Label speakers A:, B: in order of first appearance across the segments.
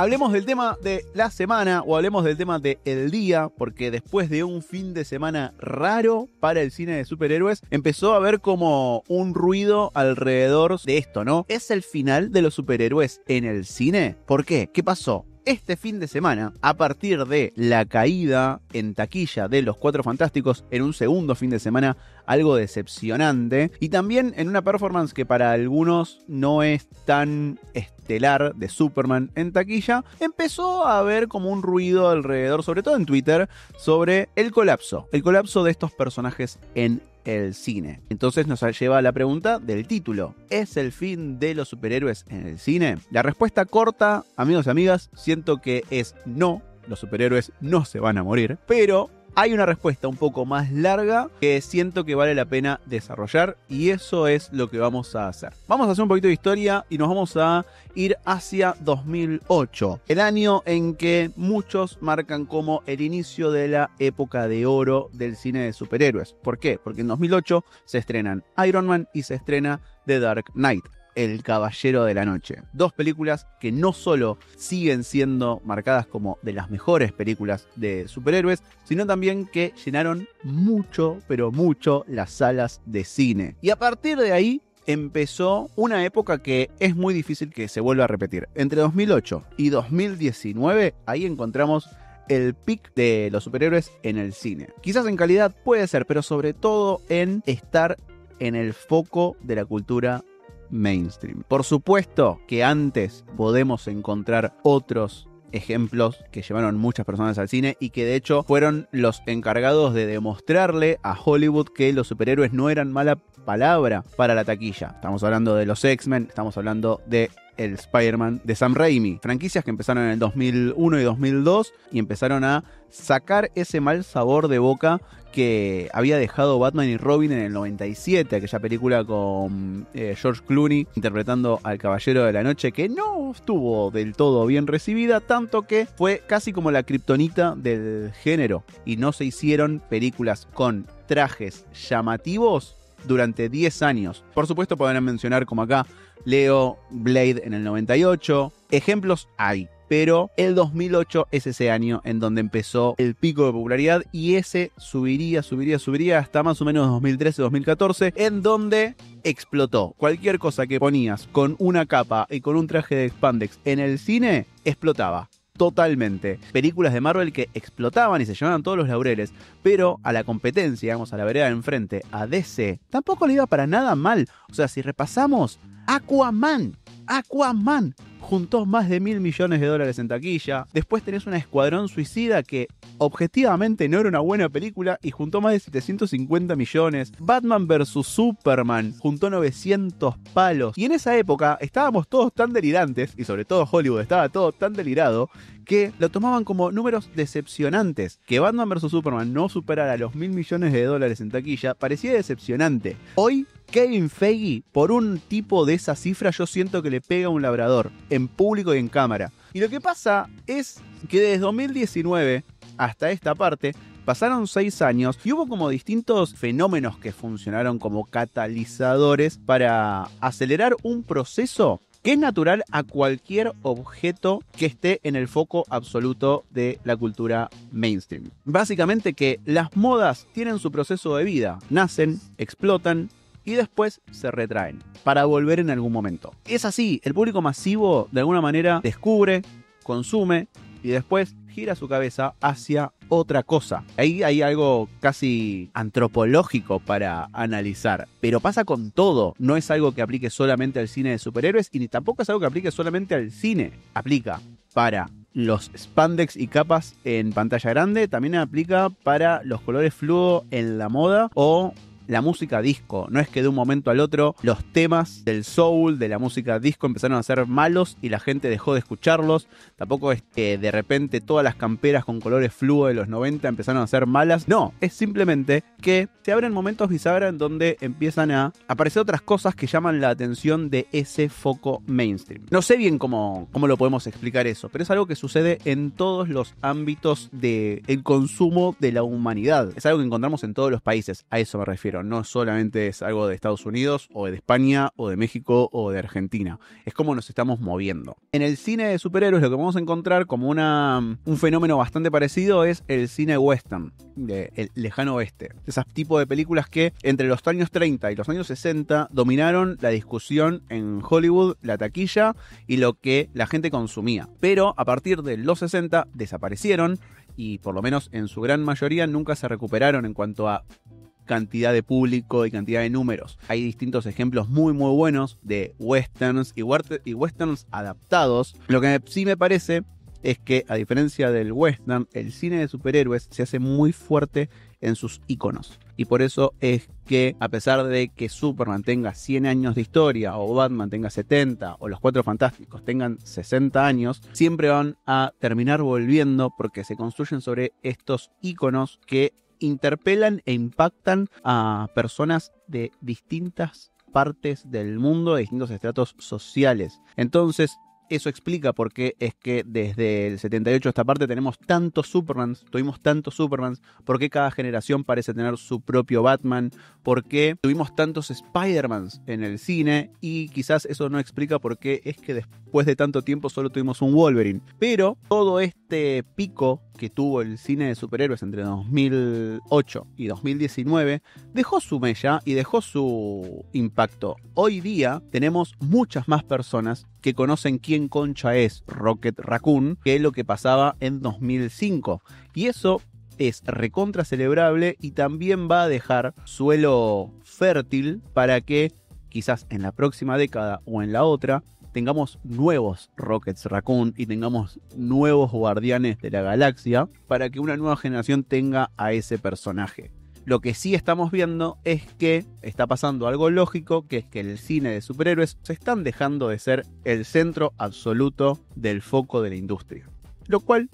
A: Hablemos del tema de la semana o hablemos del tema del día, porque después de un fin de semana raro para el cine de superhéroes, empezó a haber como un ruido alrededor de esto, ¿no? ¿Es el final de los superhéroes en el cine? ¿Por qué? ¿Qué pasó? Este fin de semana, a partir de la caída en taquilla de Los Cuatro Fantásticos en un segundo fin de semana algo decepcionante, y también en una performance que para algunos no es tan estelar de Superman en taquilla, empezó a haber como un ruido alrededor, sobre todo en Twitter, sobre el colapso de estos personajes en el cine. Entonces nos lleva a la pregunta del título: ¿es el fin de los superhéroes en el cine? La respuesta corta, amigos y amigas, siento que es no. Los superhéroes no se van a morir, pero hay una respuesta un poco más larga que siento que vale la pena desarrollar, y eso es lo que vamos a hacer. Vamos a hacer un poquito de historia y nos vamos a ir hacia 2008, el año en que muchos marcan como el inicio de la época de oro del cine de superhéroes. ¿Por qué? Porque en 2008 se estrenan Iron Man y se estrena The Dark Knight, El Caballero de la Noche. Dos películas que no solo siguen siendo marcadas como de las mejores películas de superhéroes, sino también que llenaron mucho, pero mucho las salas de cine. Y a partir de ahí empezó una época que es muy difícil que se vuelva a repetir. Entre 2008 y 2019, ahí encontramos el pic de los superhéroes en el cine. Quizás en calidad puede ser, pero sobre todo en estar en el foco de la cultura mainstream. Por supuesto que antes podemos encontrar otros ejemplos que llevaron muchas personas al cine y que de hecho fueron los encargados de demostrarle a Hollywood que los superhéroes no eran mala palabra para la taquilla. Estamos hablando de los X-Men, estamos hablando de el Spider-Man de Sam Raimi, franquicias que empezaron en el 2001 y 2002 y empezaron a sacar ese mal sabor de boca que había dejado Batman y Robin en el 97, aquella película con George Clooney interpretando al Caballero de la Noche, que no estuvo del todo bien recibida, tanto que fue casi como la kriptonita del género, y no se hicieron películas con trajes llamativos durante 10 años. Por supuesto podrán mencionar como acá Leo, Blade en el 98, ejemplos hay. Pero el 2008 es ese año en donde empezó el pico de popularidad, y ese subiría hasta más o menos 2013-2014, en donde explotó. Cualquier cosa que ponías con una capa y con un traje de spandex en el cine, explotaba. Totalmente. Películas de Marvel que explotaban y se llevaban todos los laureles, pero a la competencia, digamos, a la vereda de enfrente, a DC, tampoco le iba para nada mal. O sea, si repasamos, Aquaman juntó más de $1.000 millones en taquilla. Después tenés una Escuadrón Suicida que objetivamente no era una buena película y juntó más de 750 millones. Batman vs Superman juntó 900 palos. Y en esa época estábamos todos tan delirantes, y sobre todo Hollywood estaba todo tan delirado, que lo tomaban como números decepcionantes. Que Batman vs Superman no superara los $1.000 millones en taquilla parecía decepcionante. Hoy Kevin Feige, por un tipo de esa cifra, yo siento que le pega a un labrador, en público y en cámara. Y lo que pasa es que desde 2019 hasta esta parte pasaron 6 años y hubo como distintos fenómenos que funcionaron como catalizadores para acelerar un proceso que es natural a cualquier objeto que esté en el foco absoluto de la cultura mainstream. Básicamente que las modas tienen su proceso de vida, nacen, explotan y después se retraen para volver en algún momento. Es así, el público masivo de alguna manera descubre, consume y después gira su cabeza hacia otra cosa. Ahí hay algo casi antropológico para analizar, pero pasa con todo. No es algo que aplique solamente al cine de superhéroes y ni tampoco es algo que aplique solamente al cine. Aplica para los spandex y capas en pantalla grande, también aplica para los colores fluo en la moda o la música disco. No es que de un momento al otro los temas del soul, de la música disco empezaron a ser malos y la gente dejó de escucharlos. Tampoco es que de repente todas las camperas con colores fluo de los 90 empezaron a ser malas. No, es simplemente que se abren momentos bisagra en donde empiezan a aparecer otras cosas que llaman la atención de ese foco mainstream. No sé bien cómo lo podemos explicar eso, pero es algo que sucede en todos los ámbitos del consumo de la humanidad. Es algo que encontramos en todos los países, a eso me refiero. pero no solamente es algo de Estados Unidos o de España o de México o de Argentina. Es como nos estamos moviendo. En el cine de superhéroes lo que vamos a encontrar como un fenómeno bastante parecido es el cine western, el lejano oeste. Esas tipos de películas que entre los años 30 y los años 60 dominaron la discusión en Hollywood, la taquilla y lo que la gente consumía. Pero a partir de los 60 desaparecieron y por lo menos en su gran mayoría nunca se recuperaron en cuanto a cantidad de público y cantidad de números. Hay distintos ejemplos muy buenos de westerns y westerns adaptados. Lo que sí me parece es que, a diferencia del western, el cine de superhéroes se hace muy fuerte en sus iconos. Y por eso es que, a pesar de que Superman tenga 100 años de historia, o Batman tenga 70, o los Cuatro Fantásticos tengan 60 años, siempre van a terminar volviendo porque se construyen sobre estos iconos que interpelan e impactan a personas de distintas partes del mundo, de distintos estratos sociales. Entonces, eso explica por qué es que desde el 78 a esta parte tenemos tantos Supermans, tuvimos tantos Supermans, por qué cada generación parece tener su propio Batman, por qué tuvimos tantos Spider-Mans en el cine, y quizás eso no explica por qué es que después de tanto tiempo solo tuvimos un Wolverine. Pero todo este pico que tuvo el cine de superhéroes entre 2008 y 2019 dejó su mella y dejó su impacto. Hoy día tenemos muchas más personas que conocen quién concha es Rocket Raccoon que lo que pasaba en 2005. Y eso es recontra celebrable y también va a dejar suelo fértil para que quizás en la próxima década o en la otra tengamos nuevos Rockets Raccoon y tengamos nuevos Guardianes de la Galaxia para que una nueva generación tenga a ese personaje. Lo que sí estamos viendo es que está pasando algo lógico, que es que el cine de superhéroes se están dejando de ser el centro absoluto del foco de la industria. Lo cual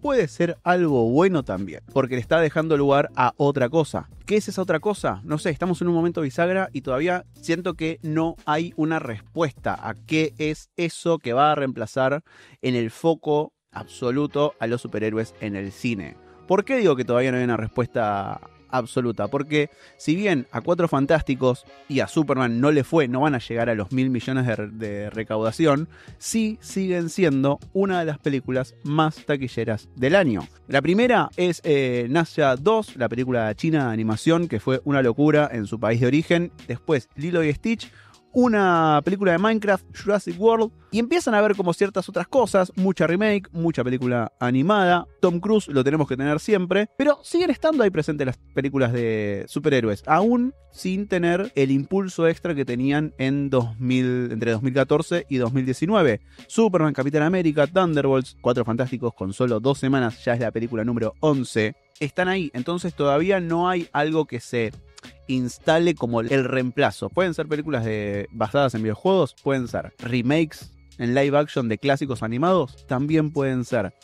A: puede ser algo bueno también, porque le está dejando lugar a otra cosa. ¿Qué es esa otra cosa? No sé, estamos en un momento bisagra y todavía siento que no hay una respuesta a qué es eso que va a reemplazar en el foco absoluto a los superhéroes en el cine. ¿Por qué digo que todavía no hay una respuesta absoluta? Porque si bien a Cuatro Fantásticos y a Superman no van a llegar a los 1.000 millones de recaudación, sí siguen siendo una de las películas más taquilleras del año. La primera es Nasha 2, la película china de animación que fue una locura en su país de origen. Después Lilo y Stitch, una película de Minecraft, Jurassic World, y empiezan a ver como ciertas otras cosas, mucha remake, mucha película animada. Tom Cruise lo tenemos que tener siempre, pero siguen estando ahí presentes las películas de superhéroes, aún sin tener el impulso extra que tenían entre 2014 y 2019. Superman, Capitán América, Thunderbolts, Cuatro Fantásticos con solo 2 semanas, ya es la película número 11. Están ahí, entonces todavía no hay algo que se instale como el reemplazo. Pueden ser películas basadas en videojuegos, pueden ser remakes en live action de clásicos animados, también pueden ser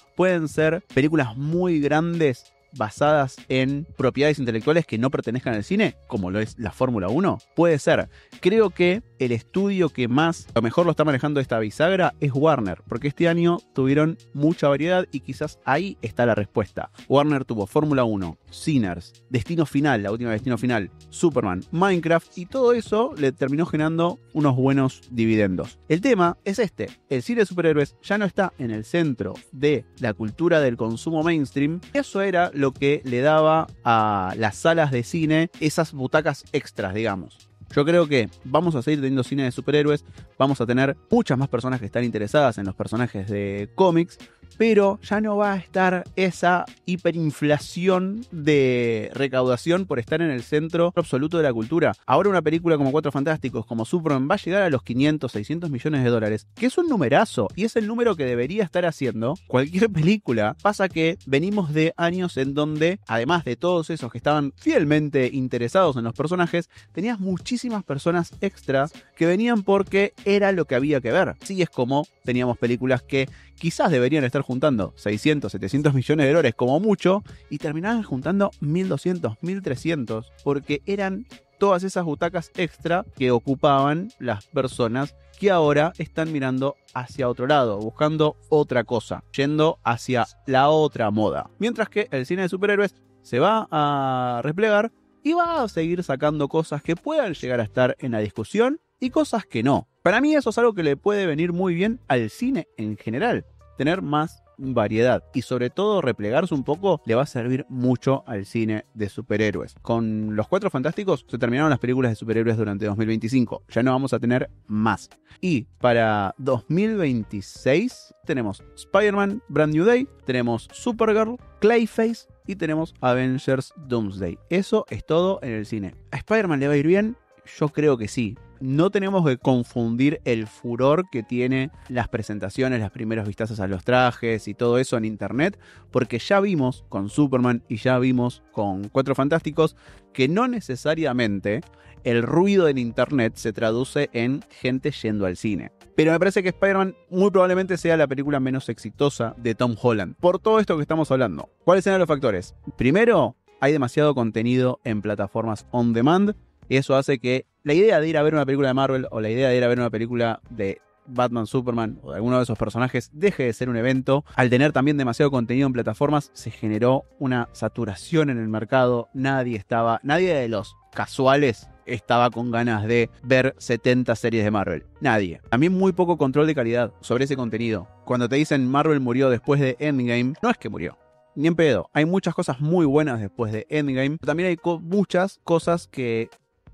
A: películas muy grandes basadas en propiedades intelectuales que no pertenezcan al cine, como lo es la Fórmula 1, puede ser. Creo que el estudio que más, a lo mejor lo está manejando esta bisagra es Warner, porque este año tuvieron mucha variedad y quizás ahí está la respuesta. Warner tuvo Fórmula 1, Sinners, Destino Final, la última Destino Final, Superman, Minecraft, y todo eso le terminó generando unos buenos dividendos. El tema es este: el cine de superhéroes ya no está en el centro de la cultura del consumo mainstream. Eso era lo que le daba a las salas de cine esas butacas extras, digamos. Yo creo que vamos a seguir teniendo cine de superhéroes, vamos a tener muchas más personas que están interesadas en los personajes de cómics, pero ya no va a estar esa hiperinflación de recaudación por estar en el centro absoluto de la cultura. Ahora una película como Cuatro Fantásticos, como Superman, va a llegar a los 500, 600 millones de dólares, que es un numerazo, y es el número que debería estar haciendo cualquier película. Pasa que venimos de años en donde, además de todos esos que estaban fielmente interesados en los personajes, tenías muchísimas personas extras que venían porque era lo que había que ver. Así es como teníamos películas que quizás deberían estar juntando 600, 700 millones de dólares como mucho y terminaban juntando 1.200, 1.300 porque eran todas esas butacas extra que ocupaban las personas que ahora están mirando hacia otro lado, buscando otra cosa, yendo hacia la otra moda. Mientras que el cine de superhéroes se va a replegar y va a seguir sacando cosas que puedan llegar a estar en la discusión y cosas que no. Para mí eso es algo que le puede venir muy bien al cine en general, tener más variedad y sobre todo replegarse un poco le va a servir mucho al cine de superhéroes. Con los Cuatro Fantásticos se terminaron las películas de superhéroes durante 2025, ya no vamos a tener más. Y para 2026 tenemos Spider-Man Brand New Day, tenemos Supergirl, Clayface y tenemos Avengers Doomsday. Eso es todo en el cine. ¿A Spider-Man le va a ir bien? Yo creo que sí. No tenemos que confundir el furor que tiene las presentaciones, las primeros vistazos a los trajes y todo eso en internet, porque ya vimos con Superman y ya vimos con Cuatro Fantásticos que no necesariamente el ruido en internet se traduce en gente yendo al cine. Pero me parece que Spider-Man muy probablemente sea la película menos exitosa de Tom Holland, por todo esto que estamos hablando. ¿Cuáles serán los factores? Primero, hay demasiado contenido en plataformas on demand, y eso hace que la idea de ir a ver una película de Marvel o la idea de ir a ver una película de Batman, Superman o de alguno de esos personajes deje de ser un evento. Al tener también demasiado contenido en plataformas se generó una saturación en el mercado. Nadie de los casuales estaba con ganas de ver 70 series de Marvel. Nadie. También muy poco control de calidad sobre ese contenido. Cuando te dicen Marvel murió después de Endgame, no es que murió. Ni en pedo. Hay muchas cosas muy buenas después de Endgame. Pero también hay muchas cosas que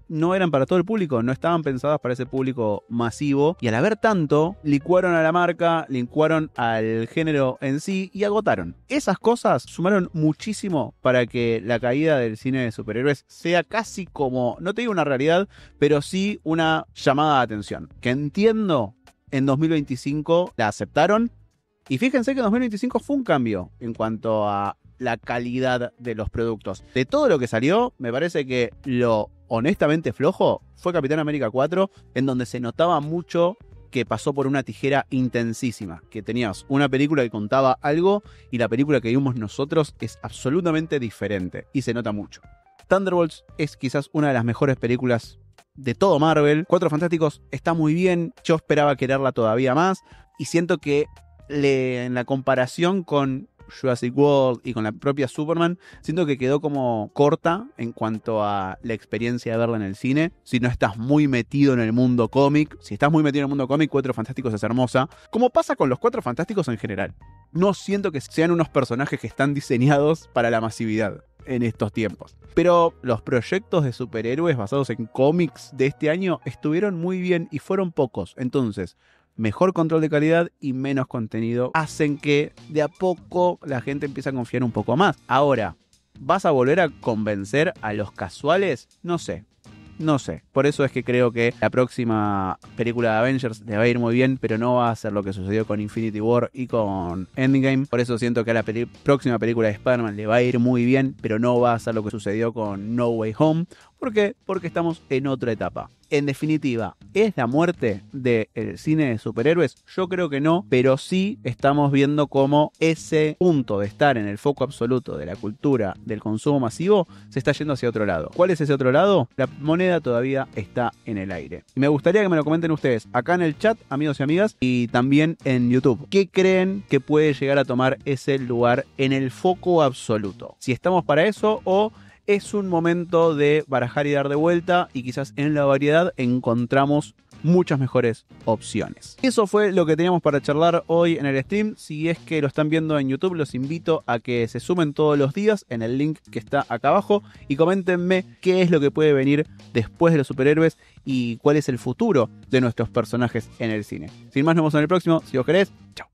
A: no eran para todo el público, no estaban pensadas para ese público masivo, y al haber tanto, licuaron a la marca, licuaron al género en sí y agotaron. Esas cosas sumaron muchísimo para que la caída del cine de superhéroes sea casi como, no te digo una realidad, pero sí una llamada de atención, que entiendo en 2025 la aceptaron, y fíjense que 2025 fue un cambio en cuanto a la calidad de los productos. De todo lo que salió, me parece que lo honestamente flojo fue Capitán América 4, en donde se notaba mucho que pasó por una tijera intensísima, que tenías una película que contaba algo y la película que vimos nosotros es absolutamente diferente y se nota mucho. Thunderbolts es quizás una de las mejores películas de todo Marvel. Cuatro Fantásticos está muy bien, yo esperaba quererla todavía más y siento que en la comparación con Jurassic World y con la propia Superman, siento que quedó como corta en cuanto a la experiencia de verla en el cine. Si no estás muy metido en el mundo cómic, si estás muy metido en el mundo cómic, Cuatro Fantásticos es hermosa, como pasa con los Cuatro Fantásticos en general. No siento que sean unos personajes que están diseñados para la masividad en estos tiempos. Pero los proyectos de superhéroes basados en cómics de este año estuvieron muy bien y fueron pocos. Entonces, mejor control de calidad y menos contenido hacen que de a poco la gente empiece a confiar un poco más. Ahora, ¿vas a volver a convencer a los casuales? No sé. Por eso es que creo que la próxima película de Avengers le va a ir muy bien, pero no va a ser lo que sucedió con Infinity War y con Endgame. Por eso siento que a la próxima película de Spider-Man le va a ir muy bien, pero no va a ser lo que sucedió con No Way Home. ¿Por qué? Porque estamos en otra etapa. En definitiva, ¿es la muerte del cine de superhéroes? Yo creo que no, pero sí estamos viendo cómo ese punto de estar en el foco absoluto de la cultura del consumo masivo se está yendo hacia otro lado. ¿Cuál es ese otro lado? La moneda todavía está en el aire. Y me gustaría que me lo comenten ustedes acá en el chat, amigos y amigas, y también en YouTube. ¿Qué creen que puede llegar a tomar ese lugar en el foco absoluto? Si estamos para eso o es un momento de barajar y dar de vuelta y quizás en la variedad encontramos muchas mejores opciones. Eso fue lo que teníamos para charlar hoy en el stream. Si es que lo están viendo en YouTube, los invito a que se sumen todos los días en el link que está acá abajo y coméntenme qué es lo que puede venir después de los superhéroes y cuál es el futuro de nuestros personajes en el cine. Sin más, nos vemos en el próximo. Si os querés, chao.